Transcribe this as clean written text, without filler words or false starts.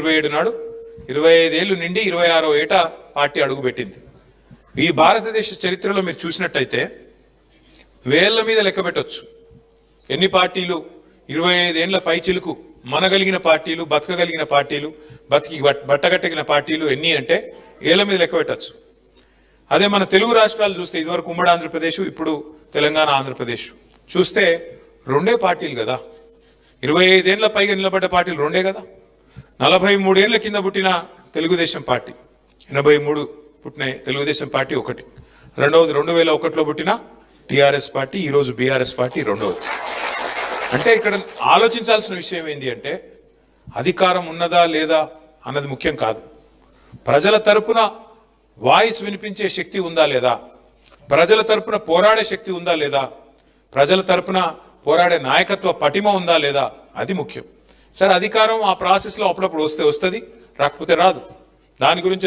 27 నాడు 25 ఏళ్లు నిండి 26వ ఏట పార్టీ అడుగుపెట్టింది. ఈ భారతదేశ చరిత్రలో మీరు చూసినట్టయితే వేళ్ల మీద లెక్క పెట్టొచ్చు ఎన్ని పార్టీలు 25 ఏళ్ల పైచిలుకు మనగలిగిన పార్టీలు, బతకగలిగిన పార్టీలు, బట్టగట్టగిన పార్టీలు ఎన్ని అంటే ఏళ్ల మీద లెక్క పెట్టచ్చు. అదే మన తెలుగు రాష్ట్రాలు చూస్తే ఇదివరకు ఉమ్మడి ఆంధ్రప్రదేశ్, ఇప్పుడు తెలంగాణ ఆంధ్రప్రదేశ్ చూస్తే రెండే పార్టీలు కదా. 25 ఏళ్ల పైగా నిలబడ్డ పార్టీలు రెండే కదా. 43 ఏళ్ల కింద పుట్టిన తెలుగుదేశం పార్టీ, 83 పుట్టిన తెలుగుదేశం పార్టీ ఒకటి, రెండవది 2001లో పుట్టిన టిఆర్ఎస్ పార్టీ, ఈరోజు బీఆర్ఎస్ పార్టీ రెండవది. అంటే ఇక్కడ ఆలోచించాల్సిన విషయం ఏంటి అంటే అధికారం ఉన్నదా లేదా అన్నది ముఖ్యం కాదు. ప్రజల తరపున వాయిస్ వినిపించే శక్తి ఉందా లేదా, ప్రజల తరపున పోరాడే శక్తి ఉందా లేదా, ప్రజల తరపున పోరాడే నాయకత్వ పటిమ ఉందా లేదా, అది ముఖ్యం. సరే, అధికారం ఆ ప్రాసెస్లో అప్పుడప్పుడు వస్తే వస్తుంది, రాకపోతే రాదు. దాని గురించి